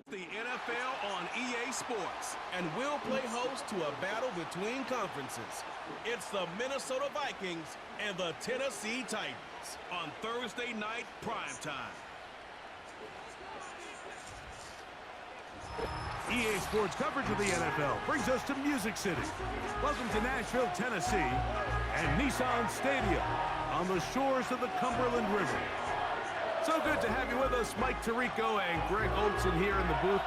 The NFL on EA Sports, and we'll play host to a battle between conferences. It's the Minnesota Vikings and the Tennessee Titans on Thursday night primetime. EA Sports coverage of the NFL brings us to Music City. Welcome to Nashville, Tennessee, and Nissan Stadium on the shores of the Cumberland River. So good to have you with us, Mike Tirico and Greg Olson here in the booth.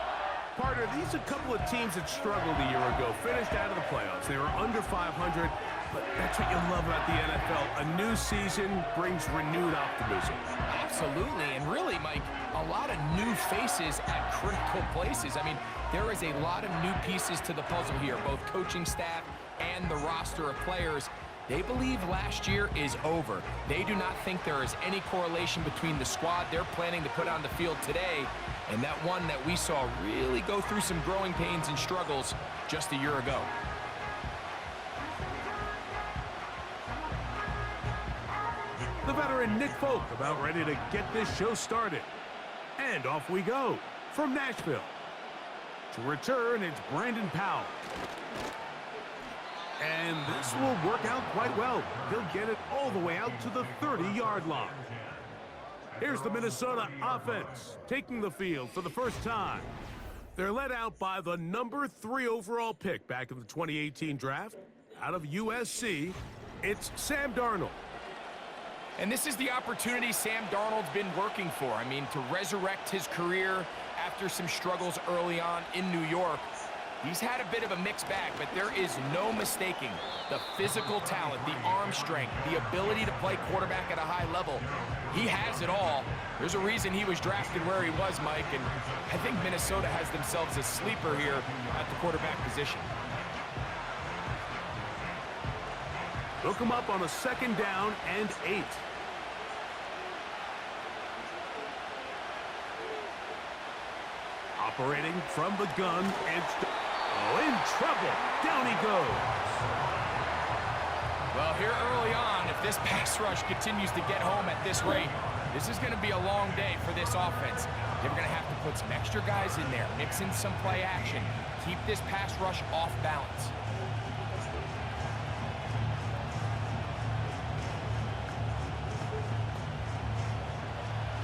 Partner, these are a couple of teams that struggled a year ago, finished out of the playoffs. They were under 500, but that's what you love about the NFL. A new season brings renewed optimism. Absolutely, and really, Mike, a lot of new faces at critical places. I mean, there is a lot of new pieces to the puzzle here, both coaching staff and the roster of players. They believe last year is over. They do not think there is any correlation between the squad they're planning to put on the field today and that one that we saw really go through some growing pains and struggles just a year ago. The veteran Nick Folk about ready to get this show started. And off we go from Nashville. To return, it's Brandon Powell. And this will work out quite well. He'll get it all the way out to the 30-yard line. Here's the Minnesota offense taking the field for the first time. They're led out by the number 3 overall pick back in the 2018 draft. Out of USC, it's Sam Darnold. And this is the opportunity Sam Darnold's been working for. I mean, to resurrect his career after some struggles early on in New York. He's had a bit of a mixed bag, but there is no mistaking the physical talent, the arm strength, the ability to play quarterback at a high level. He has it all. There's a reason he was drafted where he was, Mike, and I think Minnesota has themselves a sleeper here at the quarterback position. Look him up on a 2nd down and 8. Operating from the gun, it's in trouble. Down he goes. Well, here early on, if this pass rush continues to get home at this rate, this is going to be a long day for this offense. They're going to have to put some extra guys in there, mix in some play action, keep this pass rush off balance.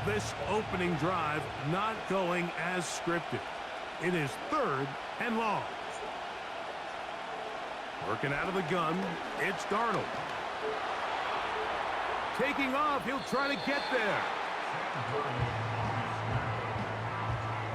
This opening drive not going as scripted. It is 3rd and long. Working out of the gun, it's Darnold. Taking off, he'll try to get there.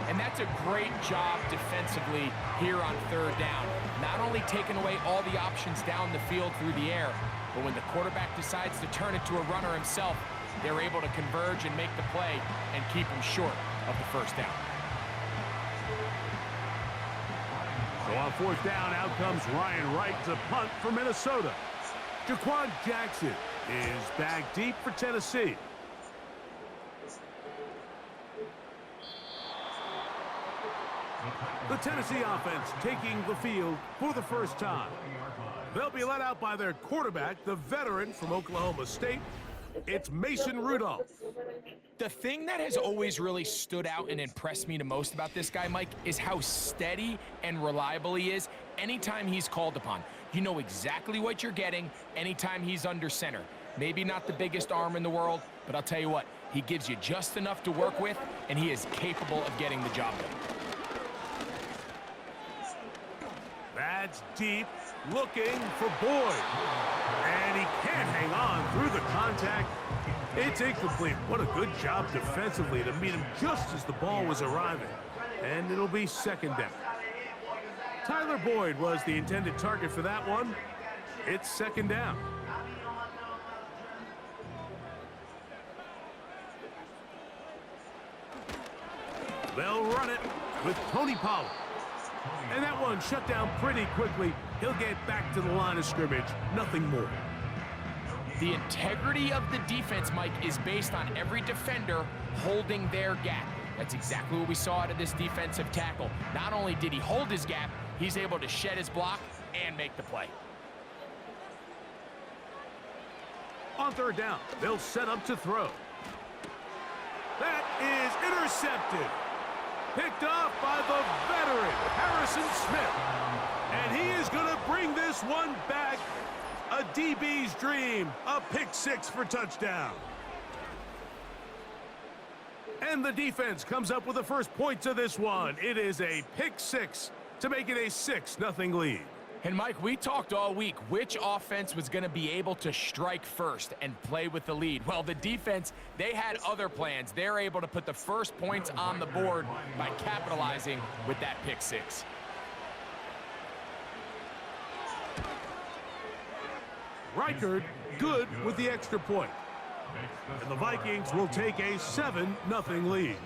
And that's a great job defensively here on 3rd down. Not only taking away all the options down the field through the air, but when the quarterback decides to turn it to a runner himself, they're able to converge and make the play and keep him short of the 1st down. So on 4th down, out comes Ryan Wright to punt for Minnesota. Jaquan Jackson is back deep for Tennessee. The Tennessee offense taking the field for the first time. They'll be led out by their quarterback, the veteran from Oklahoma State. It's Mason Rudolph. The thing that has always really stood out and impressed me the most about this guy, Mike, is how steady and reliable he is anytime he's called upon. You know exactly what you're getting anytime he's under center. Maybe not the biggest arm in the world, but I'll tell you what, he gives you just enough to work with, and he is capable of getting the job done. That's deep, looking for Boyd. And he can't hang on through the contact. It's incomplete. What a good job defensively to meet him just as the ball was arriving. And it'll be 2nd down. Tyler Boyd was the intended target for that one. It's 2nd down. They'll run it with Tony Pollard. And that one shut down pretty quickly. He'll get back to the line of scrimmage. Nothing more. The integrity of the defense, Mike, is based on every defender holding their gap. That's exactly what we saw out of this defensive tackle. Not only did he hold his gap, he's able to shed his block and make the play. On 3rd down, they'll set up to throw. That is intercepted. Picked off by the veteran, Harrison Smith. And he is going to bring this one back. A DB's dream, a pick-6 for touchdown. And the defense comes up with the first points of this one. It is a pick-6 to make it a 6-0 lead. And Mike, we talked all week which offense was going to be able to strike first and play with the lead. Well, the defense, they had other plans. They're able to put the first points on the board by capitalizing with that pick-6. Reichard good with the extra point. And the Vikings will take a 7-0 lead.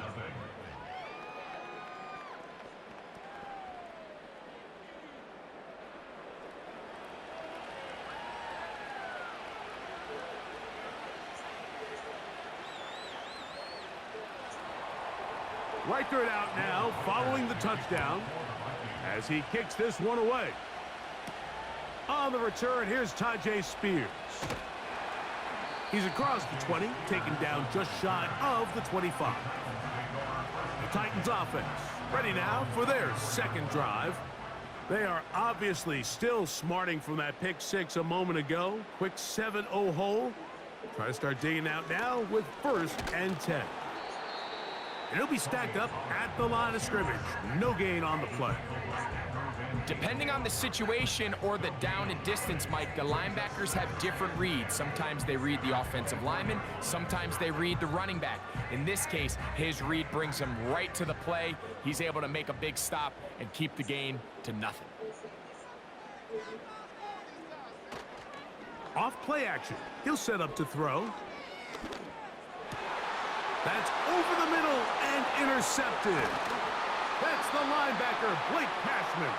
Reichard out now following the touchdown as he kicks this one away. On the return, here's Tajay Spears. He's across the 20, taken down just shy of the 25. The Titans offense ready now for their second drive. They are obviously still smarting from that pick-6 a moment ago. Quick 7-0 hole. Try to start digging out now with 1st and 10. And he'll be stacked up at the line of scrimmage. No gain on the play. Depending on the situation or the down and distance, Mike, the linebackers have different reads. Sometimes they read the offensive lineman. Sometimes they read the running back. In this case, his read brings him right to the play. He's able to make a big stop and keep the gain to nothing. Off play action. He'll set up to throw. That's over the middle and intercepted. That's the linebacker, Blake Cashman.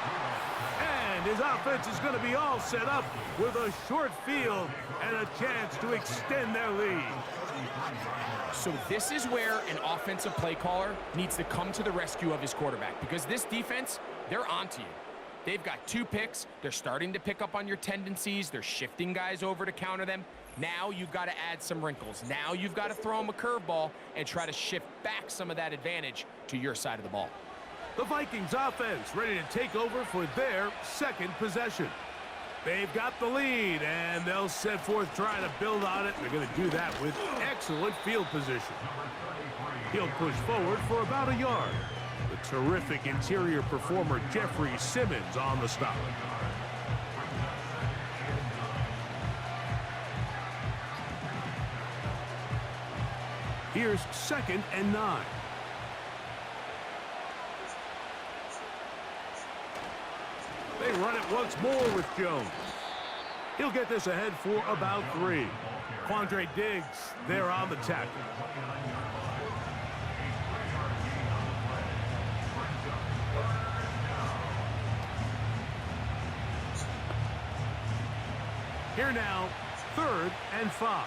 And his offense is going to be all set up with a short field and a chance to extend their lead. So this is where an offensive play caller needs to come to the rescue of his quarterback, because this defense, they're onto you. They've got 2 picks. They're starting to pick up on your tendencies. They're shifting guys over to counter them. Now you've got to add some wrinkles. Now you've got to throw them a curveball and try to shift back some of that advantage to your side of the ball. The Vikings offense ready to take over for their second possession. They've got the lead, and they'll set forth trying to build on it. They're going to do that with excellent field position. He'll push forward for about a yard. The terrific interior performer, Jeffrey Simmons, on the stop. Here's 2nd and 9. They run it once more with Jones. He'll get this ahead for about 3. Quandre Diggs there on the tackle. Here now, 3rd and 5.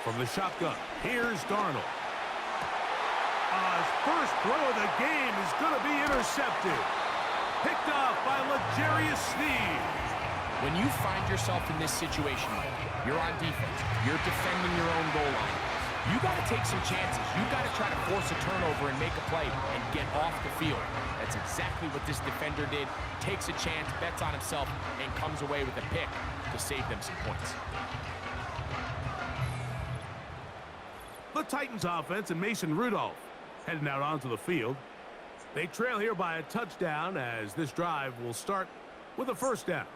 From the shotgun, here's Darnold. His first throw of the game is going to be intercepted. Picked off by L'Jarius Sneed. When you find yourself in this situation, you're on defense, you're defending your own goal line, you got to take some chances. You got to try to force a turnover and make a play and get off the field. That's exactly what this defender did. Takes a chance, bets on himself, and comes away with a pick to save them some points. The Titans offense and Mason Rudolph heading out onto the field. They trail here by a touchdown as this drive will start with a 1st down.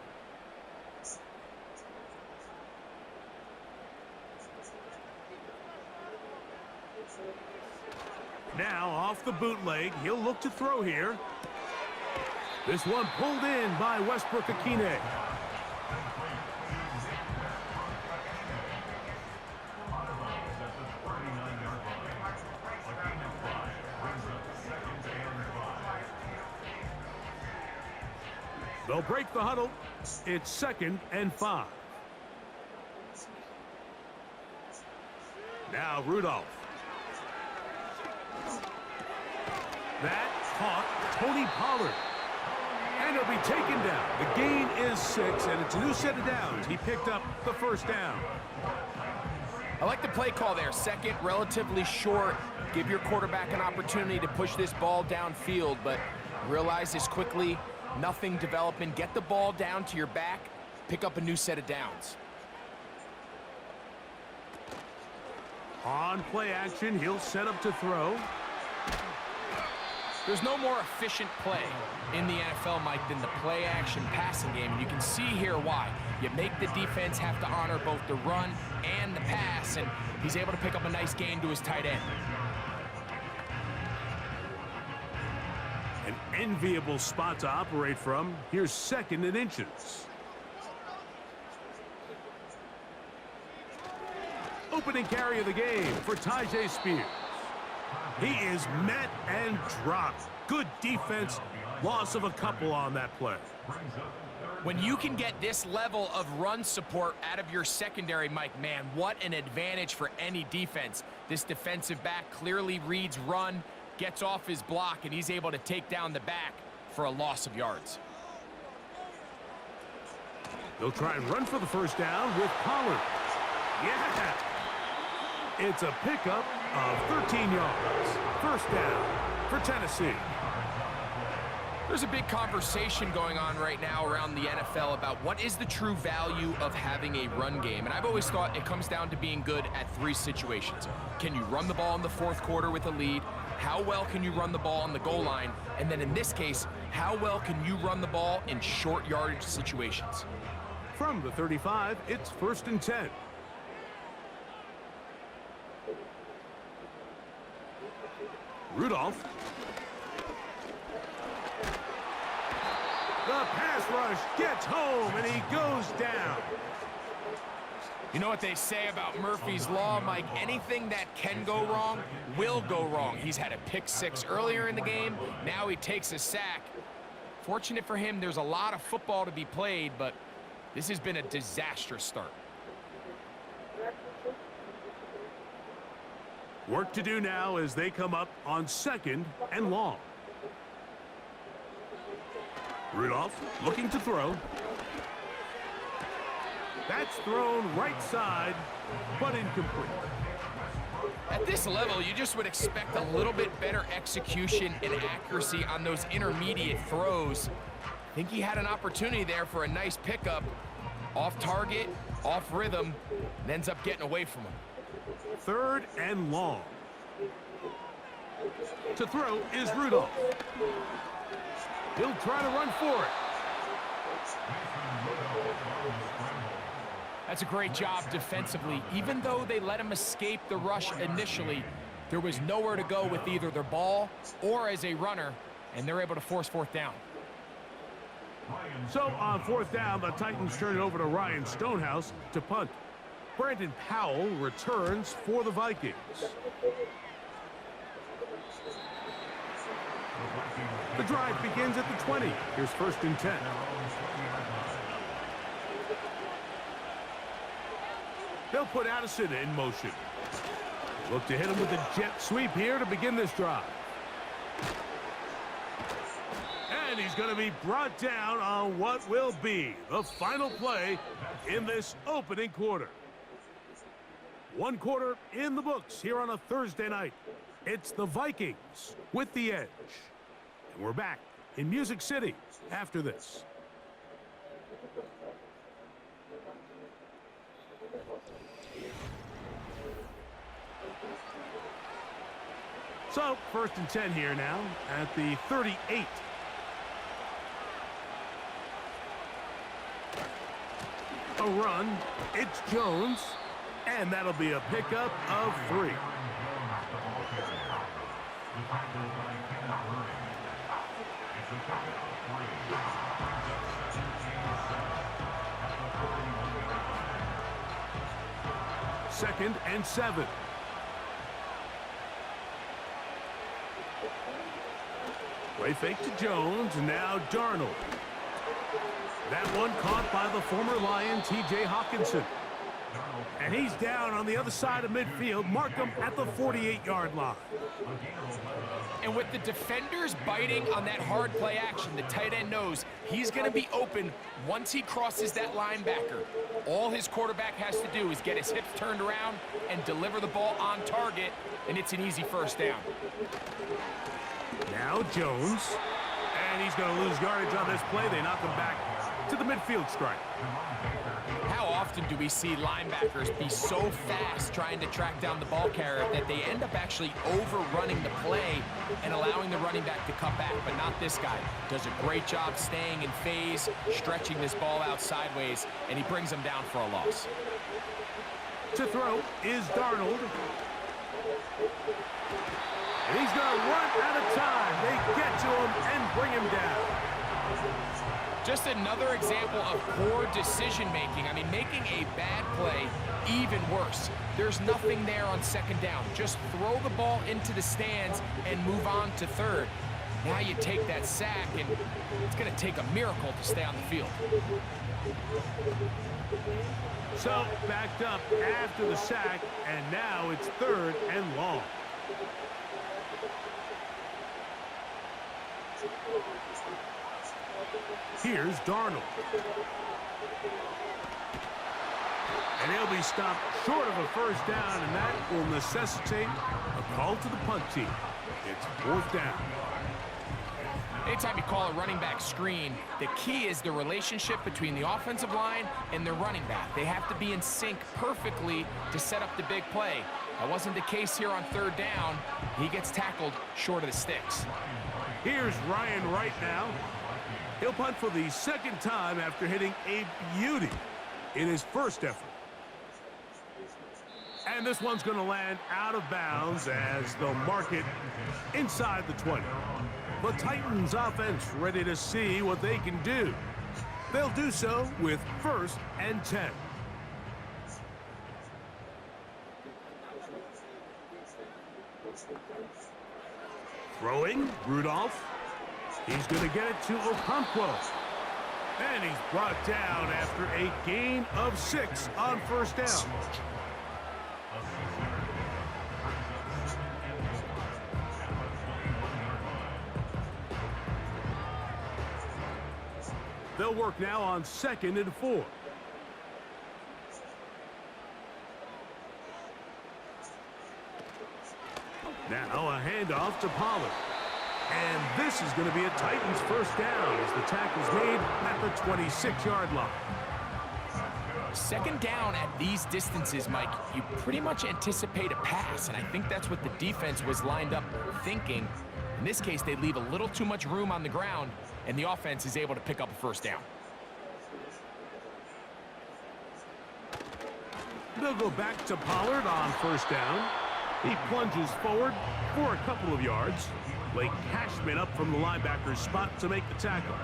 Now off the bootleg, he'll look to throw here. This one pulled in by Westbrook-Akine. They'll break the huddle. It's 2nd and 5. Now Rudolph. That caught Tony Pollard. And he'll be taken down. The gain is 6, and it's a new set of downs. He picked up the first down. I like the play call there. Second, relatively short. Give your quarterback an opportunity to push this ball downfield, but realize this quickly, nothing developing. Get the ball down to your back, pick up a new set of downs. On play action, he'll set up to throw. There's no more efficient play in the NFL, Mike, than the play-action passing game, and you can see here why. You make the defense have to honor both the run and the pass, and he's able to pick up a nice gain to his tight end. An enviable spot to operate from. Here's 2nd and inches. Opening carry of the game for Tyjae Spears. He is met and dropped. Good defense. Loss of a couple on that play. When you can get this level of run support out of your secondary, Mike, man, what an advantage for any defense. This defensive back clearly reads run, gets off his block, and he's able to take down the back for a loss of yards. They'll try and run for the first down with Pollard. Yeah! It's a pickup of 13 yards. First down for Tennessee. There's a big conversation going on right now around the NFL about what is the true value of having a run game. And I've always thought it comes down to being good at 3 situations. Can you run the ball in the 4th quarter with a lead? How well can you run the ball on the goal line? And then in this case, how well can you run the ball in short yardage situations? From the 35, it's 1st and 10. Rudolph. The pass rush gets home, and he goes down. You know what they say about Murphy's Law, Mike? Anything that can go wrong will go wrong. He's had a pick 6 earlier in the game. Now he takes a sack. Fortunate for him, there's a lot of football to be played, but this has been a disastrous start. Work to do now as they come up on 2nd and long. Rudolph looking to throw. That's thrown right side, but incomplete. At this level, you just would expect a little bit better execution and accuracy on those intermediate throws. I think he had an opportunity there for a nice pickup. Off target, off rhythm, and ends up getting away from him. 3rd and long. To throw is Rudolph. He'll try to run for it. That's a great job defensively. Even though they let him escape the rush initially, there was nowhere to go with either their ball or as a runner, and they're able to force 4th down. So on 4th down, the Titans turn it over to Ryan Stonehouse to punt. Brandon Powell returns for the Vikings. The drive begins at the 20. Here's 1st and 10. They'll put Addison in motion. Look to hit him with a jet sweep here to begin this drive. And he's going to be brought down on what will be the final play in this opening quarter. 1 quarter in the books here on a Thursday night. It's the Vikings with the edge. And we're back in Music City after this. So, 1st and 10 here now at the 38. A run. It's Jones. And that'll be a pickup of 3. Second and 7. Play fake to Jones. Now Darnold. That one caught by the former Lion, T.J. Hawkinson. And he's down on the other side of midfield. Mark him at the 48-yard line. And with the defenders biting on that hard play action, the tight end knows he's going to be open once he crosses that linebacker. All his quarterback has to do is get his hips turned around and deliver the ball on target, and it's an easy first down. Now Jones. And he's going to lose yardage on this play. They knock him back to the midfield stripe. How often do we see linebackers be so fast trying to track down the ball carrier that they end up actually overrunning the play and allowing the running back to cut back? But not this guy. Does a great job staying in phase, stretching this ball out sideways, and he brings him down for a loss. To throw is Darnold. And he's going to run out of time. They get to him and bring him down. Just another example of poor decision-making. I mean, making a bad play even worse. There's nothing there on second down. Just throw the ball into the stands and move on to third. Now you take that sack, and it's going to take a miracle to stay on the field. So, backed up after the sack, and now it's third and long. Here's Darnold. And he'll be stopped short of a first down, and that will necessitate a call to the punt team. It's fourth down. Anytime you call a running back screen, the key is the relationship between the offensive line and the running back. They have to be in sync perfectly to set up the big play. That wasn't the case here on third down. He gets tackled short of the sticks. Here's Ryan Wright now. He'll punt for the second time after hitting a beauty in his first effort. And this one's going to land out of bounds as they'll mark it inside the 20. The Titans offense ready to see what they can do. They'll do so with 1st and 10. Throwing, Rudolph. He's going to get it to Okonkwo. And he's brought down after a gain of 6 on first down. They'll work now on 2nd and 4. Now a handoff to Pollard. And this is going to be a Titans first down as the tackle's made at the 26-yard line. Second down at these distances, Mike, you pretty much anticipate a pass, and I think that's what the defense was lined up thinking. In this case, they leave a little too much room on the ground, and the offense is able to pick up a first down. They'll go back to Pollard on first down. He plunges forward for a couple of yards. Blake Cashman up from the linebacker's spot to make the tackle.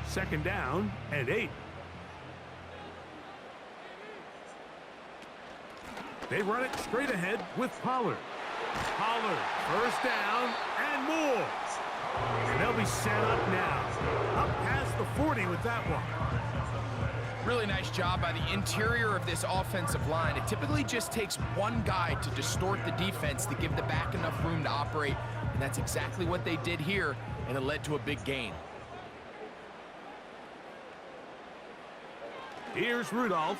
Second down and 8. They run it straight ahead with Pollard. Pollard, first down and more. And they'll be set up now. Up past the 40 with that one. Really nice job by the interior of this offensive line. It typically just takes one guy to distort the defense to give the back enough room to operate, and that's exactly what they did here, and it led to a big gain. Here's Rudolph.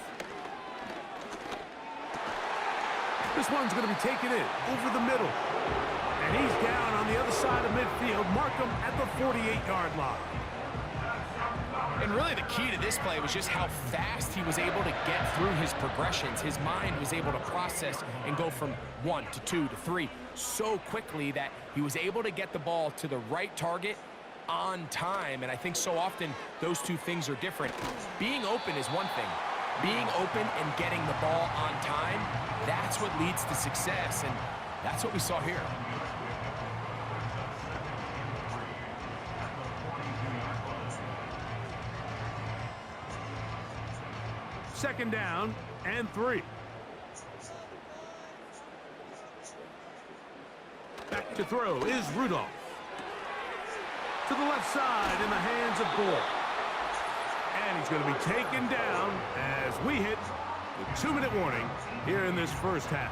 This one's going to be taken in over the middle. And he's down on the other side of midfield. Mark him at the 48-yard line. And really the key to this play was just how fast he was able to get through his progressions. His mind was able to process and go from 1 to 2 to 3 so quickly that he was able to get the ball to the right target on time. And I think so often those two things are different. Being open is one thing. Being open and getting the ball on time, that's what leads to success. And that's what we saw here. Second down and 3. Back to throw is Rudolph. to the left side in the hands of Gore. And he's going to be taken down as we hit the 2-minute warning here in this first half.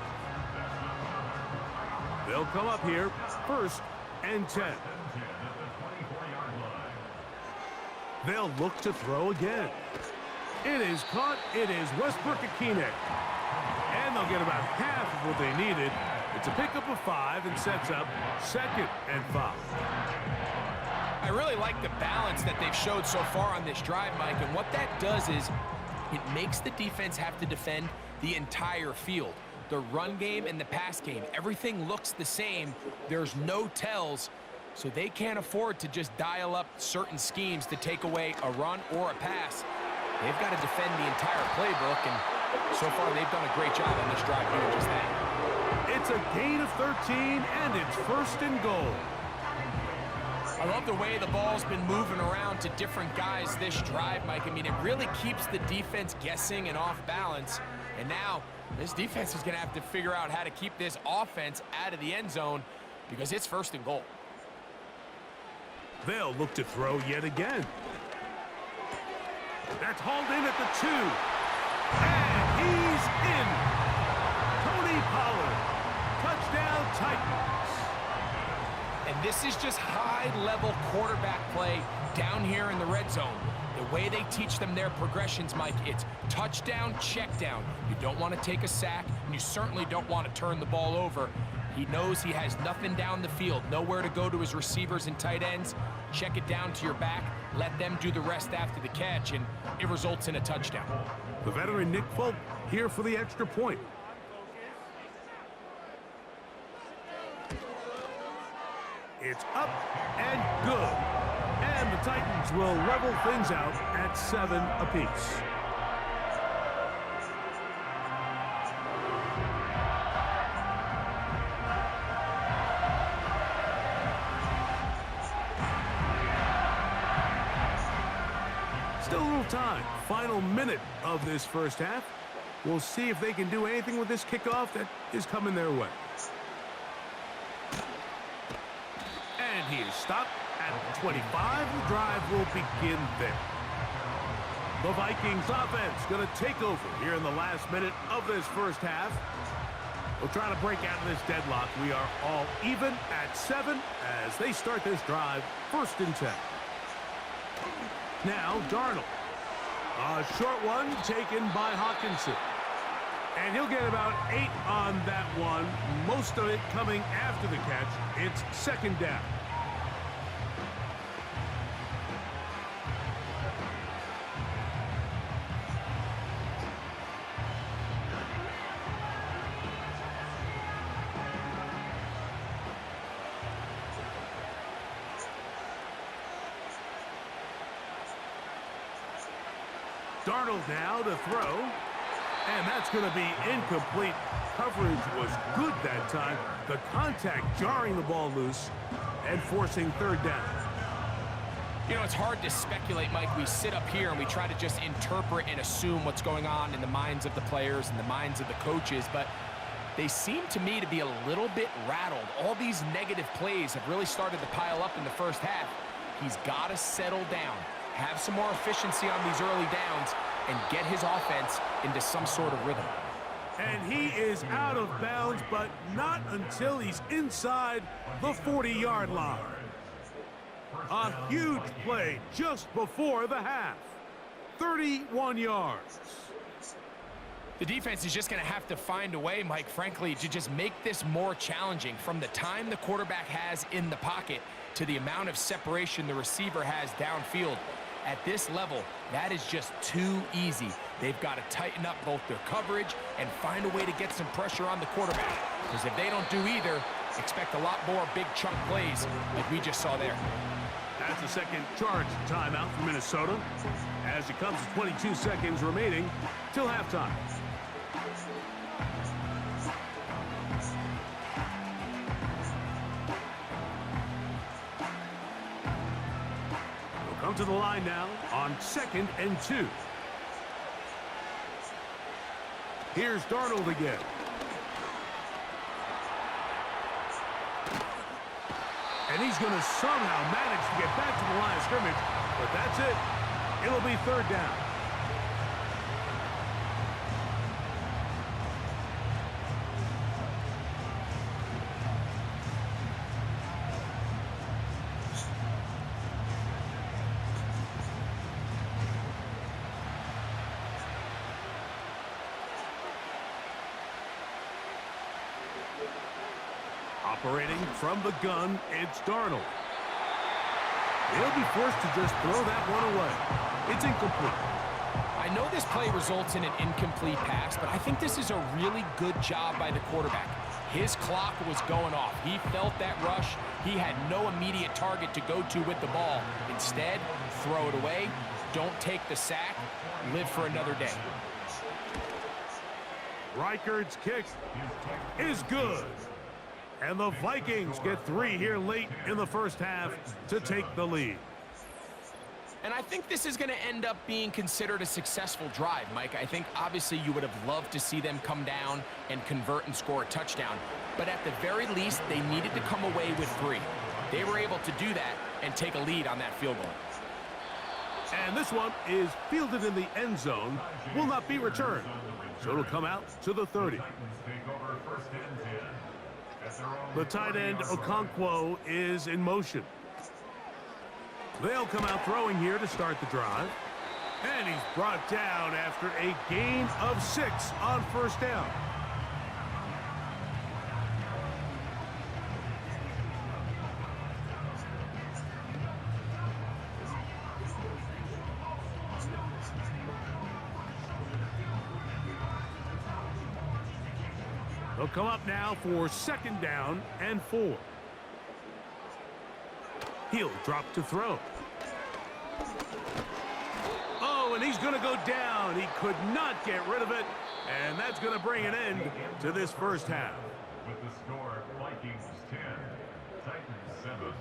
They'll come up here, 1st and 10. They'll look to throw again. It is caught. It is Westbrook-Akine. And they'll get about half of what they needed. It's a pickup of 5 and sets up 2nd and 5. I really like the balance that they've showed so far on this drive, Mike, and what that does is it makes the defense have to defend the entire field. The run game and the pass game, everything looks the same. There's no tells, so they can't afford to just dial up certain schemes to take away a run or a pass. They've got to defend the entire playbook, and so far they've done a great job on this drive doing just that. It's a gain of 13, and it's 1st and goal. I love the way the ball's been moving around to different guys this drive, Mike. I mean, it really keeps the defense guessing and off balance. And now this defense is going to have to figure out how to keep this offense out of the end zone because it's 1st and goal. They'll look to throw yet again. That's hauled in at the 2. And he's in. Tony Pollard. Touchdown Titans. And this is just high-level quarterback play down here in the red zone. The way they teach them their progressions, Mike, it's touchdown, check down. You don't want to take a sack, and you certainly don't want to turn the ball over. He knows he has nothing down the field, nowhere to go to his receivers and tight ends. Check it down to your back, let them do the rest after the catch, and it results in a touchdown. The veteran Nick Folk here for the extra point. It's up and good. And the Titans will level things out at 7 apiece. Still a little time. Final minute of this first half. We'll see if they can do anything with this kickoff that is coming their way. And he is stopped at 25. The drive will begin there. The Vikings offense going to take over here in the last minute of this first half. We'll try to break out of this deadlock. We are all even at 7 as they start this drive, 1st and 10. Now Darnold. A short one taken by Hawkinson. And he'll get about 8 on that one. Most of it coming after the catch. It's 2nd down. Darnold now to throw. And that's going to be incomplete. Coverage was good that time. The contact jarring the ball loose and forcing 3rd down. You know, it's hard to speculate, Mike. We sit up here and we try to just interpret and assume what's going on in the minds of the players and the minds of the coaches, but they seem to me to be a little bit rattled. All these negative plays have really started to pile up in the first half. He's got to settle down, have some more efficiency on these early downs, and get his offense into some sort of rhythm. And he is out of bounds, but not until he's inside the 40-yard line. A huge play just before the half. 31 yards. The defense is just going to have to find a way, Mike, frankly, to just make this more challenging from the time the quarterback has in the pocket to the amount of separation the receiver has downfield. At this level, that is just too easy. They've got to tighten up both their coverage and find a way to get some pressure on the quarterback. Because if they don't do either, expect a lot more big chunk plays like we just saw there. That's the second charge timeout for Minnesota as it comes to 22 seconds remaining till halftime. We'll come to the line now on 2nd and 2. Here's Darnold again. And he's going to somehow manage to get back to the line of scrimmage, but that's it. It'll be third down. Operating from the gun, it's Darnold. He'll be forced to just throw that one away. It's incomplete. I know this play results in an incomplete pass, but I think this is a really good job by the quarterback. His clock was going off. He felt that rush. He had no immediate target to go to with the ball. Instead, throw it away. Don't take the sack. Live for another day. Reichard's kick is good. And the Vikings get 3 here late in the first half to take the lead. And I think this is going to end up being considered a successful drive, Mike. I think obviously you would have loved to see them come down and convert and score a touchdown. But at the very least, they needed to come away with 3. They were able to do that and take a lead on that field goal. And this one is fielded in the end zone, will not be returned. So it'll come out to the 30. The tight end, Okonkwo, is in motion. They'll come out throwing here to start the drive. And he's brought down after a gain of 6 on first down. They'll come up now for 2nd down and 4. He'll drop to throw. Oh, and he's going to go down. He could not get rid of it, and that's going to bring an end to this first half. With the score, Vikings 10, Titans 7.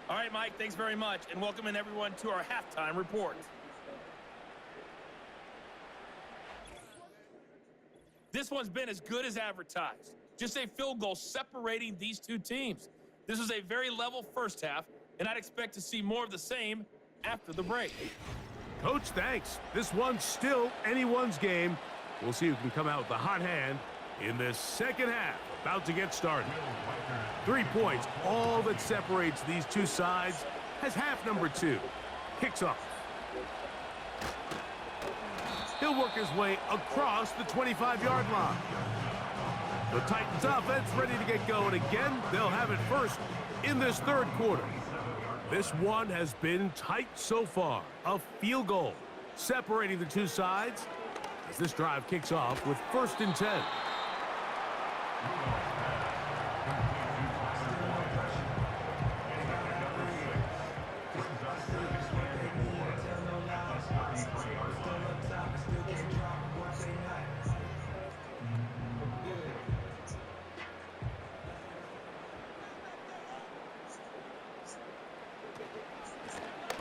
All right, Mike, thanks very much, and welcome in everyone to our halftime report. This one's been as good as advertised. Just a field goal separating these two teams. This was a very level first half, and I'd expect to see more of the same after the break. Coach, thanks. This one's still anyone's game. We'll see who can come out with the hot hand in this second half. About to get started. 3 points, all that separates these two sides, as half number 2 kicks off. He'll work his way across the 25-yard line. The Titans offense ready to get going again. They'll have it first in this third quarter. This one has been tight so far. A field goal separating the two sides as this drive kicks off with 1st and 10.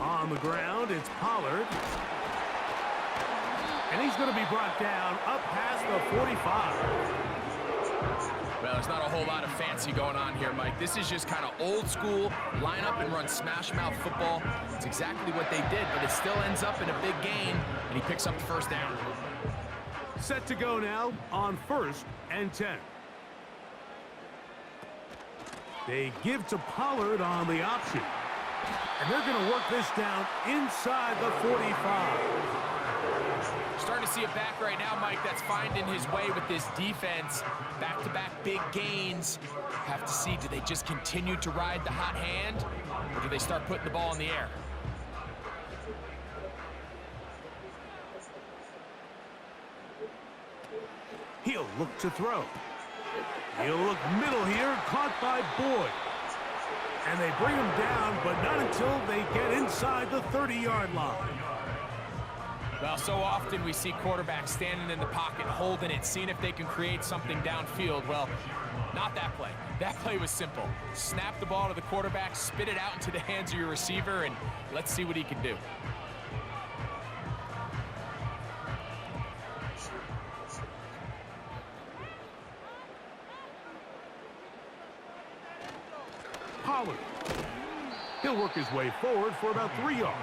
On the ground, it's Pollard. And he's going to be brought down up past the 45. Well, there's not a whole lot of fancy going on here, Mike. This is just kind of old school, line up and run smash-mouth football. It's exactly what they did, but it still ends up in a big gain, and he picks up the first down. Set to go now on 1st and 10. They give to Pollard on the option. And they're going to work this down inside the 45. Starting to see a back right now, Mike, that's finding his way with this defense. Back-to-back big gains. Have to see, do they just continue to ride the hot hand, or do they start putting the ball in the air? He'll look to throw. He'll look middle here, caught by Boyd. And they bring him down, but not until they get inside the 30-yard line. Well, so often we see quarterbacks standing in the pocket, holding it, seeing if they can create something downfield. Well, not that play. That play was simple. Snap the ball to the quarterback, spit it out into the hands of your receiver, and let's see what he can do. Fowler. He'll work his way forward for about 3 yards.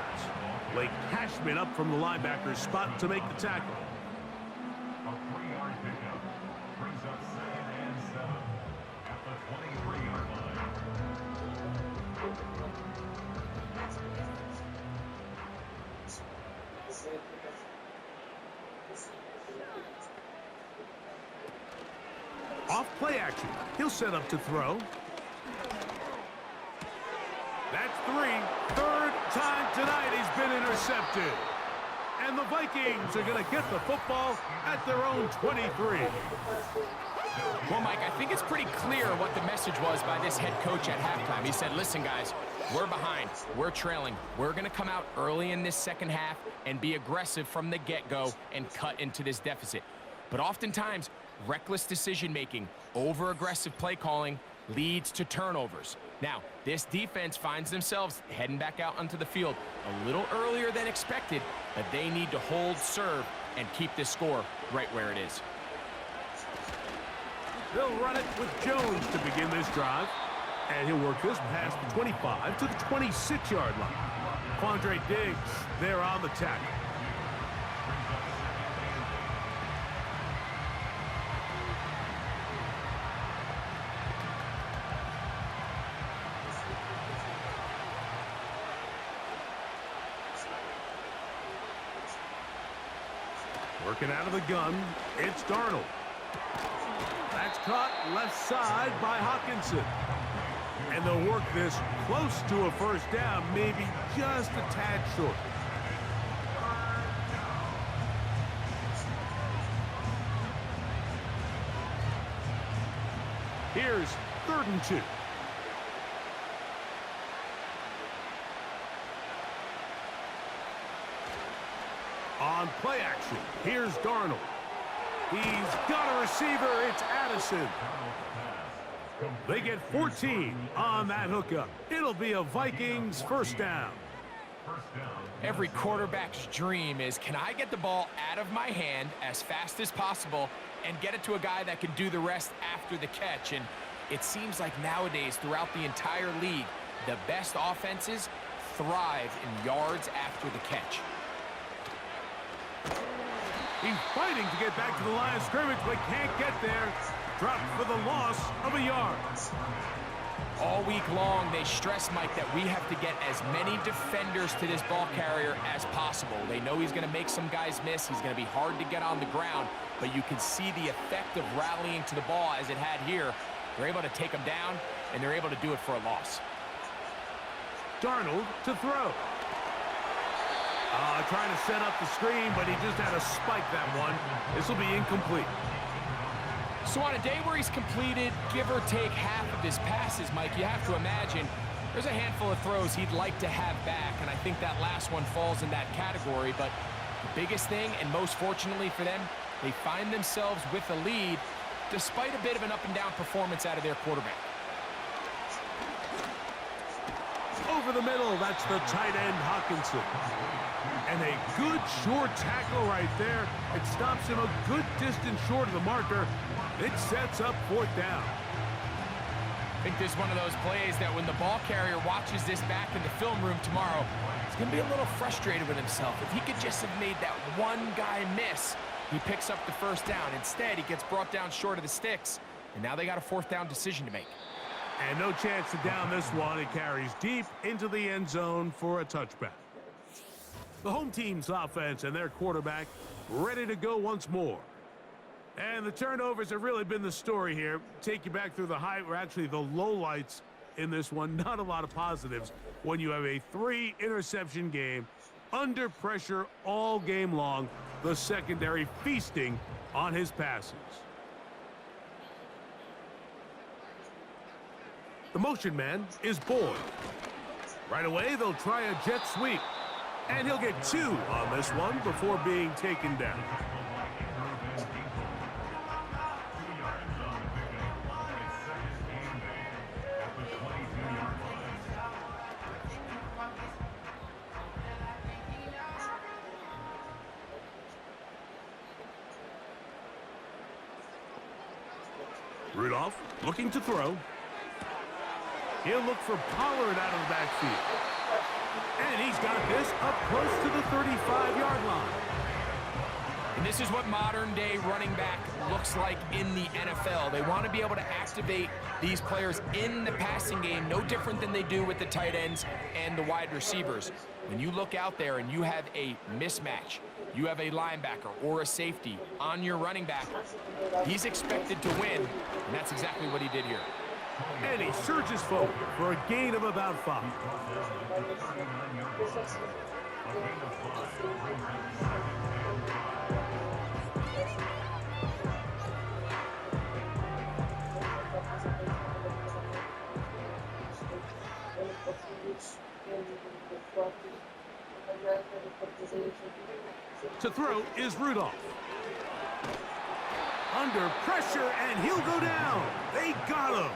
Blake Cashman up from the linebacker's spot to make the tackle. A 3-yard pickup brings up 2nd and 7 at the 23-yard line. Off play action. He'll set up to throw. That's 3. Third time tonight he's been intercepted. And the Vikings are going to get the football at their own 23. Well, Mike, I think it's pretty clear what the message was by this head coach at halftime. He said, listen, guys, we're behind. We're trailing. We're going to come out early in this second half and be aggressive from the get-go and cut into this deficit. But oftentimes, reckless decision-making, over-aggressive play calling leads to turnovers. Now, this defense finds themselves heading back out onto the field a little earlier than expected, but they need to hold serve and keep this score right where it is. They'll run it with Jones to begin this drive. And he'll work this past the 25 to the 26-yard line. Quandre Diggs there on the tackle. Working out of the gun, it's Darnold. That's caught left side by Hawkinson. And they'll work this close to a first down, maybe just a tad short. Here's 3rd and 2. On play action, here's Darnold. He's got a receiver, it's Addison. They get 14 on that hookup. It'll be a Vikings first down. Every quarterback's dream is, can I get the ball out of my hand as fast as possible and get it to a guy that can do the rest after the catch? And it seems like nowadays, throughout the entire league, the best offenses thrive in yards after the catch. He's fighting to get back to the line of scrimmage, but can't get there. Dropped for the loss of a yard. All week long, they stress, Mike, that we have to get as many defenders to this ball carrier as possible. They know he's going to make some guys miss. He's going to be hard to get on the ground, but you can see the effect of rallying to the ball as it had here. They're able to take him down, and they're able to do it for a loss. Darnold to throw. Trying to set up the screen, but he just had to spike that one. This will be incomplete. So on a day where he's completed, give or take half of his passes, Mike, you have to imagine there's a handful of throws he'd like to have back, and I think that last one falls in that category. But the biggest thing, and most fortunately for them, they find themselves with a lead despite a bit of an up-and-down performance out of their quarterback. Over the middle, that's the tight end, Hawkinson. And a good short tackle right there. It stops him a good distance short of the marker. It sets up 4th down. I think this is one of those plays that when the ball carrier watches this back in the film room tomorrow, he's going to be a little frustrated with himself. If he could just have made that one guy miss, he picks up the first down. Instead, he gets brought down short of the sticks, and now they got a 4th down decision to make. And no chance to down this one. It carries deep into the end zone for a touchback. The home team's offense and their quarterback ready to go once more. And the turnovers have really been the story here. Take you back through the high, or actually the lowlights in this one. Not a lot of positives when you have a 3-interception game under pressure all game long. The secondary feasting on his passes. The motion man is Boyd. Right away, they'll try a jet sweep. And he'll get 2 on this one before being taken down. Rudolph looking to throw. He'll look for Pollard out of the backfield. And he's got this up close to the 35-yard line. And this is what modern-day running back looks like in the NFL. They want to be able to activate these players in the passing game, no different than they do with the tight ends and the wide receivers. When you look out there and you have a mismatch, you have a linebacker or a safety on your running back, he's expected to win, and that's exactly what he did here. And he surges forward for a gain of about 5. To throw is Rudolph. Under pressure, and he'll go down. They got him.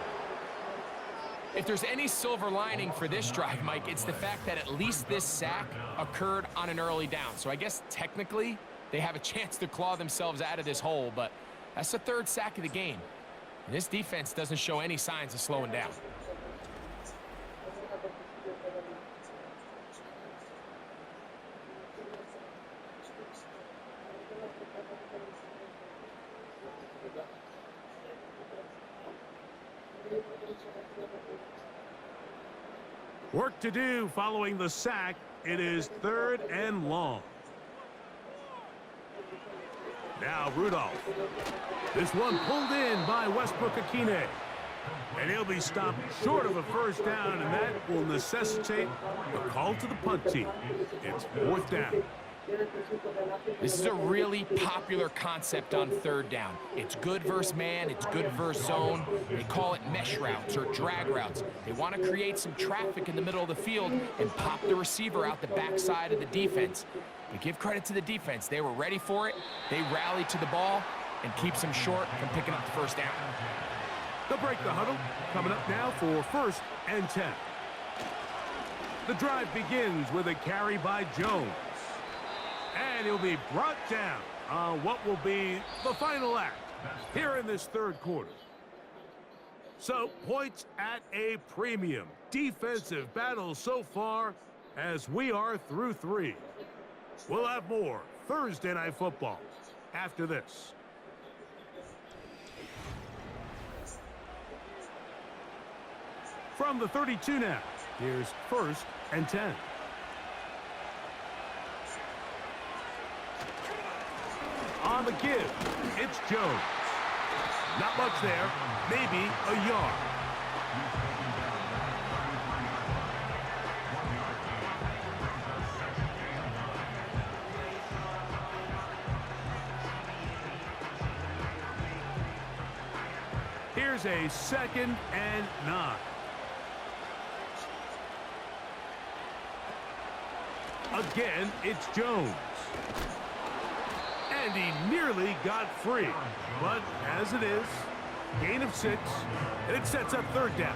If there's any silver lining for this drive, Mike, it's the fact that at least this sack occurred on an early down. So I guess technically they have a chance to claw themselves out of this hole, but that's the 3rd sack of the game. And this defense doesn't show any signs of slowing down. Work to do following the sack. It is 3rd and long. Now Rudolph. This one pulled in by Westbrook-Akine. And he'll be stopped short of a 1st down, and that will necessitate a call to the punt team. It's 4th down. This is a really popular concept on 3rd down. It's good versus man, it's good versus zone. They call it mesh routes or drag routes. They want to create some traffic in the middle of the field and pop the receiver out the backside of the defense. But give credit to the defense. They were ready for it. They rallied to the ball and keeps them short from picking up the 1st down. They'll break the huddle. Coming up now for 1st and 10. The drive begins with a carry by Jones. And he'll be brought down on what will be the final act here in this 3rd quarter. So, points at a premium. Defensive battle so far as we are through 3. We'll have more Thursday Night Football after this. From the 32 now, here's 1st and 10. On the give, it's Jones. Not much there, maybe a yard. Here's a 2nd and 9. Again, it's Jones. And he nearly got free. But as it is, gain of 6, and it sets up 3rd down.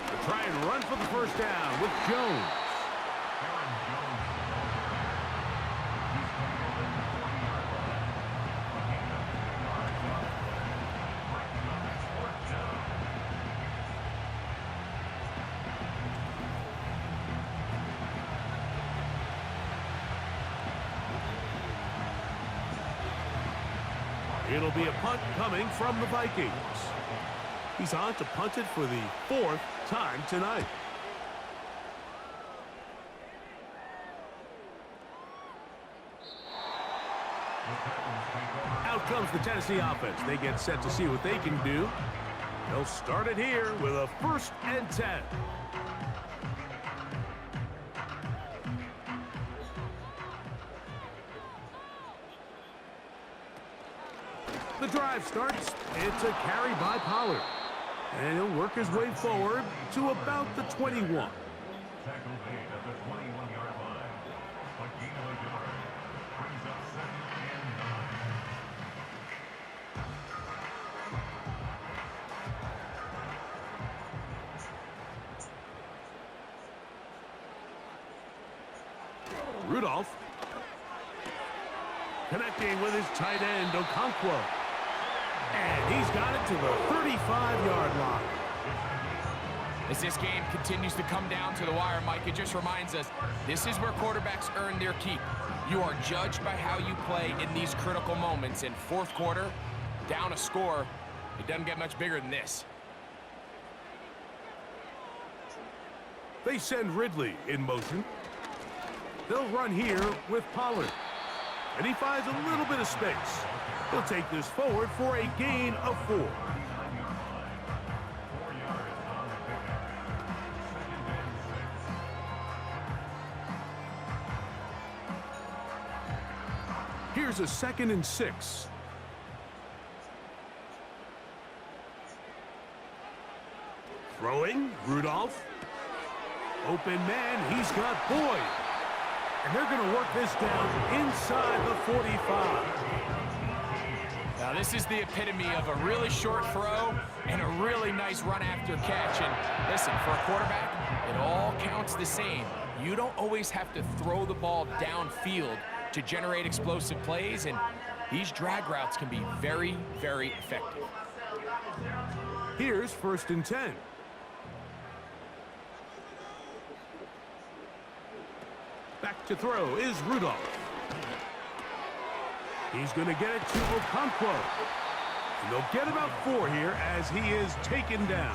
They'll try and run for the 1st down with Jones. It'll be a punt coming from the Vikings. He's on to punt it for the 4th time tonight. Out comes the Tennessee offense. They get set to see what they can do. They'll start it here with a 1st and 10. The drive starts. It's a carry by Pollard. And he'll work his way forward to about the 21. Tackle made at the 21-yard line. A gain of a yard. Brings up 2nd and 9. Rudolph. Connecting with his tight end, Okonkwo. And he's got it to the 35-yard line. As this game continues to come down to the wire, Mike, it just reminds us, this is where quarterbacks earn their keep. You are judged by how you play in these critical moments. In fourth quarter, down a score, it doesn't get much bigger than this. They send Ridley in motion. They'll run here with Pollard. And he finds a little bit of space. He'll take this forward for a gain of 4. Here's a 2nd and 6. Throwing, Rudolph. Open man, he's got Boyd. And they're going to work this down inside the 45. Now, this is the epitome of a really short throw and a really nice run after catch. And listen, for a quarterback, it all counts the same. You don't always have to throw the ball downfield to generate explosive plays, and these drag routes can be very, very effective. Here's 1st and 10. Back to throw is Rudolph. He's going to get it to Okonkwo. And they'll get about 4 here as he is taken down.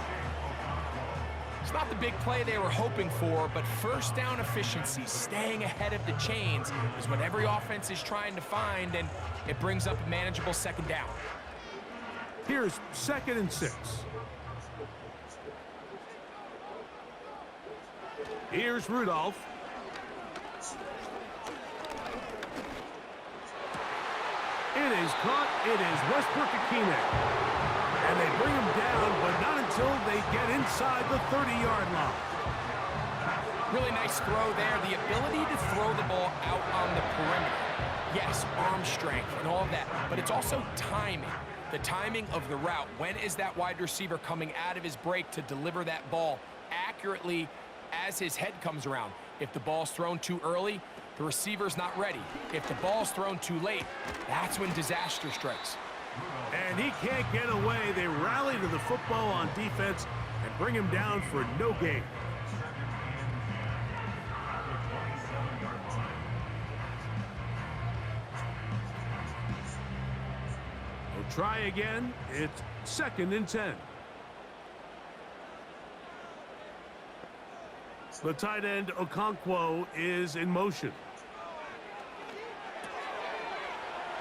It's not the big play they were hoping for, but first down efficiency, staying ahead of the chains, is what every offense is trying to find, and it brings up a manageable 2nd down. Here's 2nd and 6. Here's Rudolph. It is caught. It is Westbrook-Akine. And they bring him down, but not until they get inside the 30-yard line. Really nice throw there. The ability to throw the ball out on the perimeter. Yes, arm strength and all of that, but it's also timing. The timing of the route. When is that wide receiver coming out of his break to deliver that ball accurately as his head comes around? If the ball's thrown too early, the receiver's not ready. If the ball's thrown too late, that's when disaster strikes. And he can't get away. They rally to the football on defense and bring him down for no gain. We'll try again. It's 2nd and 10. The tight end, Okonkwo, is in motion.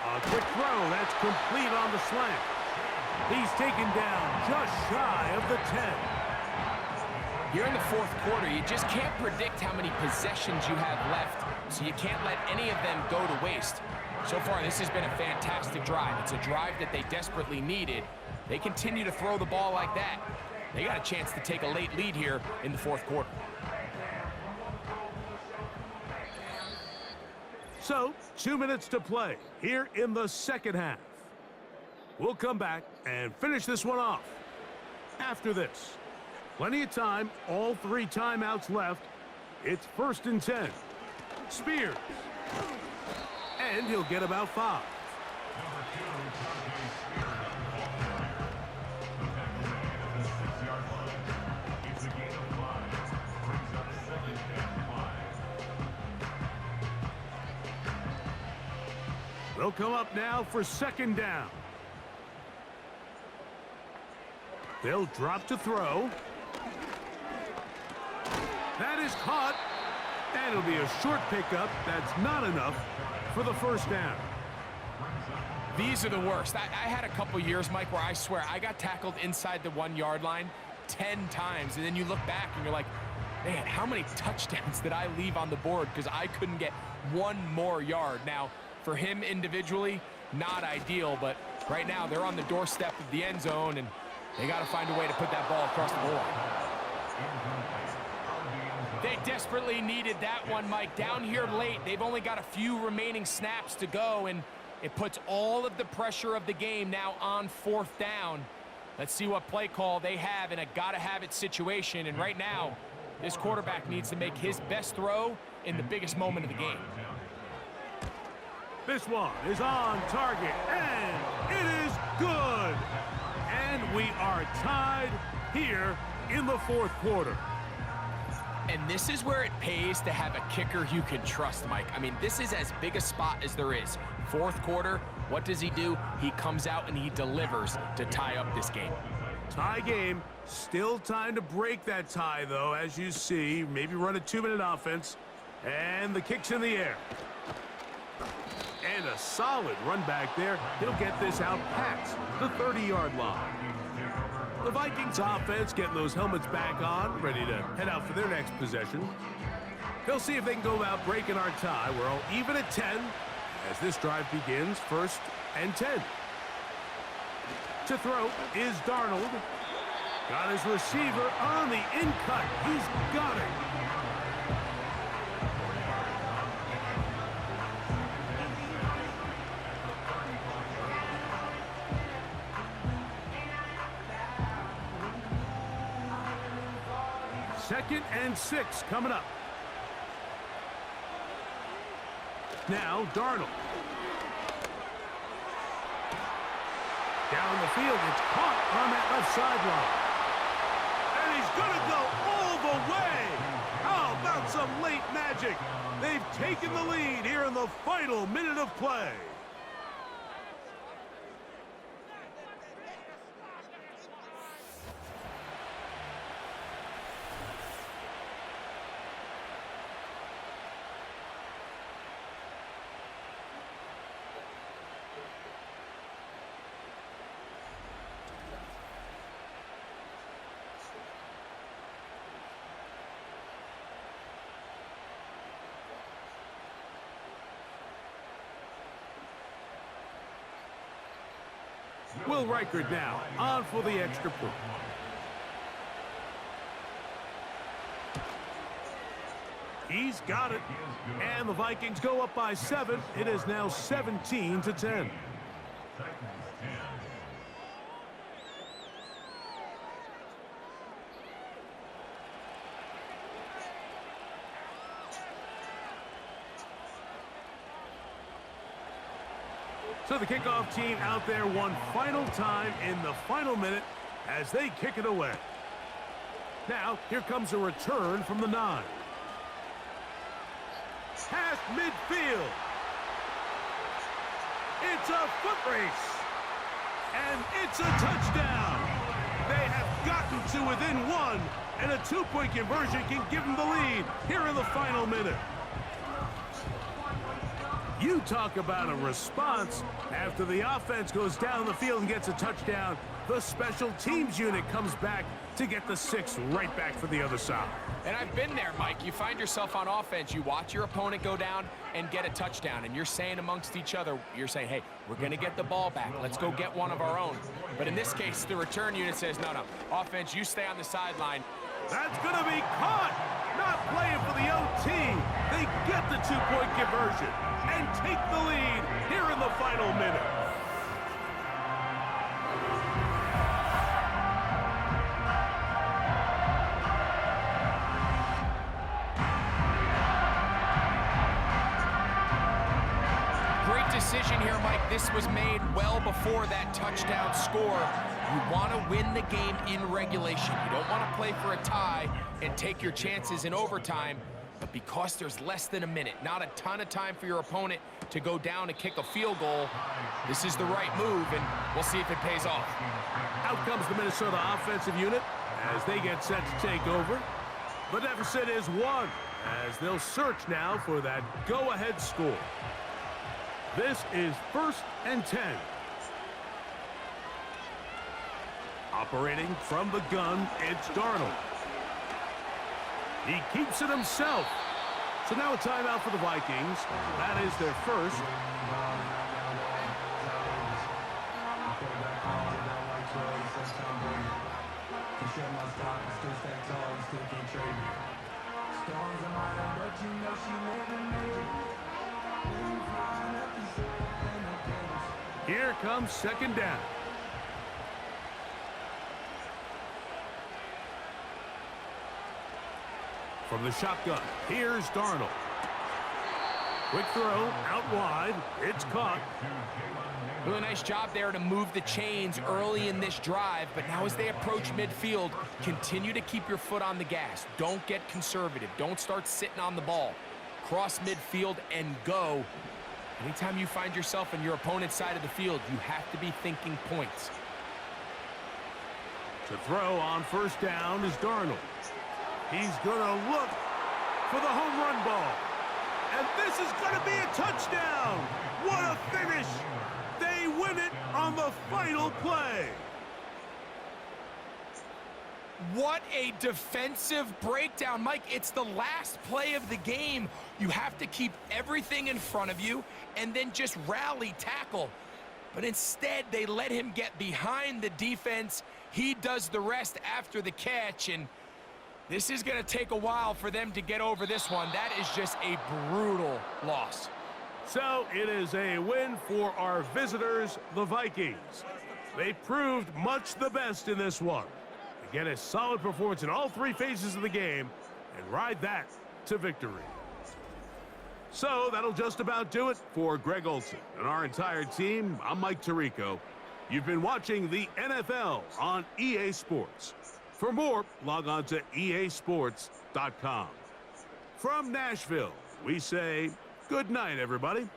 A quick throw. That's complete on the slant. He's taken down just shy of the 10. Here in the fourth quarter, you just can't predict how many possessions you have left, so you can't let any of them go to waste. So far, this has been a fantastic drive. It's a drive that they desperately needed. They continue to throw the ball like that. They got a chance to take a late lead here in the fourth quarter. So, 2 minutes to play here in the 2nd half. We'll come back and finish this one off after this. Plenty of time, all 3 timeouts left. It's 1st and 10. Spears. And he'll get about 5. They'll come up now for 2nd down. They'll drop to throw. That is caught. And it'll be a short pickup. That's not enough for the 1st down. These are the worst. I had a couple years, Mike, where I swear I got tackled inside the 1-yard line 10 times. And then you look back and you're like, man, how many touchdowns did I leave on the board because I couldn't get 1 more yard? Now, for him individually, not ideal, but right now they're on the doorstep of the end zone, and they got to find a way to put that ball across the board. They desperately needed that one, Mike. Down here late, they've only got a few remaining snaps to go, and it puts all of the pressure of the game now on 4th down. Let's see what play call they have in a gotta-have-it situation, and right now, this quarterback needs to make his best throw in the biggest moment of the game. This one is on target, and it is good. And we are tied here in the fourth quarter. And this is where it pays to have a kicker you can trust, Mike. I mean, this is as big a spot as there is. Fourth quarter, what does he do? He comes out and he delivers to tie up this game. Tie game. Still time to break that tie, though, as you see. Maybe run a 2-minute offense. And the kick's in the air. And a solid run back there. He'll get this out past the 30-yard line. The Vikings offense getting those helmets back on, ready to head out for their next possession. They'll see if they can go about breaking our tie. We're all even at 10 as this drive begins, 1st and 10. To throw is Darnold. Got his receiver on the in-cut. He's got it. Second and 6 coming up. Now Darnold. Down the field, it's caught on that left sideline. And he's going to go all the way. How about some late magic? They've taken the lead here in the final minute of play. Will Reichert now on for the extra point. He's got it. And the Vikings go up by 7. It is now 17-10. So the kickoff team out there one final time in the final minute as they kick it away. Now, here comes a return from the 9. Past midfield. It's a foot race. And it's a touchdown. They have gotten to within 1, and a 2-point conversion can give them the lead here in the final minute. You talk about a response. After the offense goes down the field and gets a touchdown, the special teams unit comes back to get the 6 right back for the other side. And I've been there, Mike. You find yourself on offense, you watch your opponent go down and get a touchdown, and you're saying amongst each other, you're saying, hey, we're going to get the ball back. Let's go get one of our own. But in this case, the return unit says, no, offense, you stay on the sideline. That's going to be caught. Not playing for the OT. They get the 2-point conversion and take the lead here in the final minute. Great decision here, Mike. This was made well before that touchdown score. You want to win the game in regulation. You don't want to play for a tie and take your chances in overtime. But because there's less than a minute, not a ton of time for your opponent to go down and kick a field goal, this is the right move, and we'll see if it pays off. Out comes the Minnesota offensive unit as they get set to take over. The deficit is 1 as they'll search now for that go-ahead score. This is 1st and 10. Operating from the gun, it's Darnold. He keeps it himself. So now a timeout for the Vikings. That is their first. Here comes 2nd down. From the shotgun, here's Darnold. Quick throw, out wide. It's caught. Really nice job there to move the chains early in this drive, but now as they approach midfield, continue to keep your foot on the gas. Don't get conservative. Don't start sitting on the ball. Cross midfield and go. Anytime you find yourself on your opponent's side of the field, you have to be thinking points. To throw on first down is Darnold. He's going to look for the home run ball. And this is going to be a touchdown. What a finish. They win it on the final play. What a defensive breakdown. Mike, it's the last play of the game. You have to keep everything in front of you and then just rally tackle. But instead, they let him get behind the defense. He does the rest after the catch, and this is going to take a while for them to get over this one. That is just a brutal loss. So it is a win for our visitors, the Vikings. They proved much the best in this one. They get a solid performance in all three phases of the game and ride that to victory. So that'll just about do it for Greg Olson and our entire team. I'm Mike Tirico. You've been watching the NFL on EA Sports. For more, log on to easports.com. From Nashville, we say good night, everybody.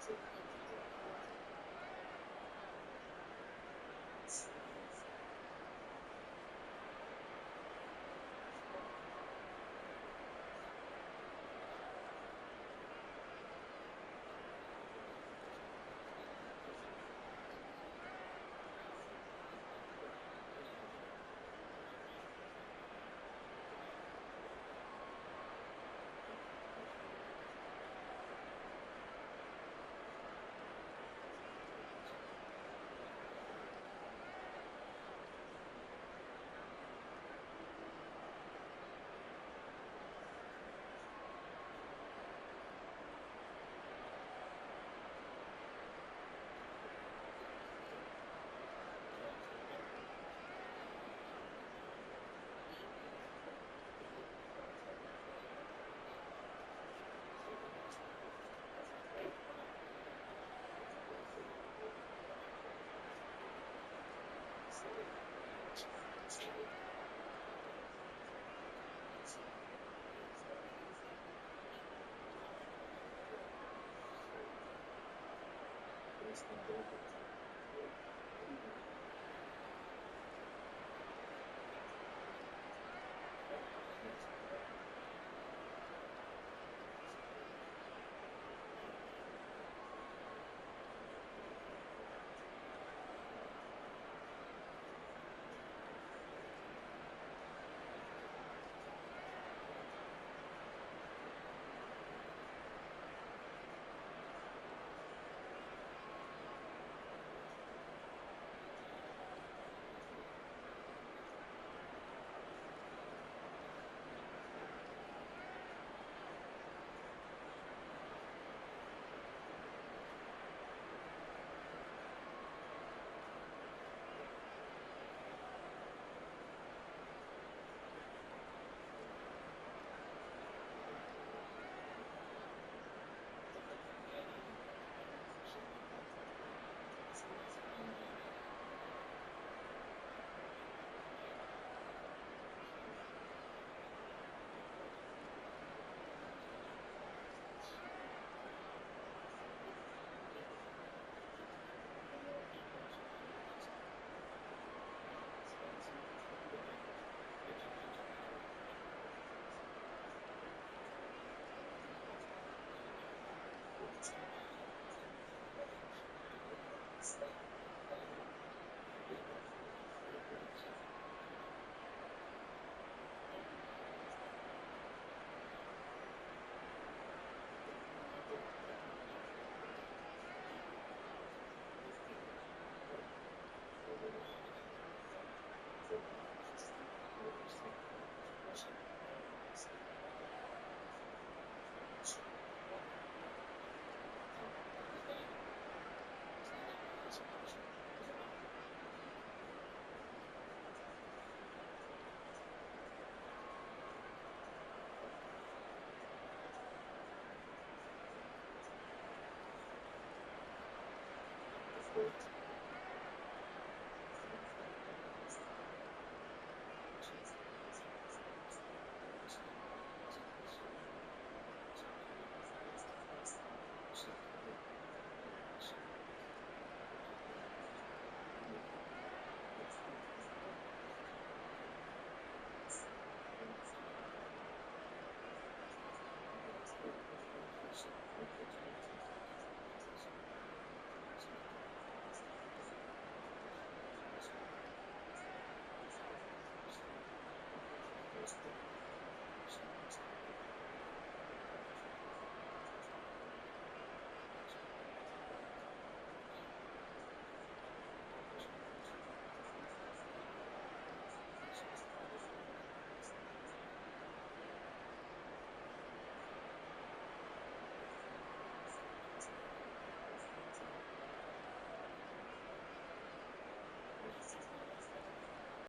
It's not over.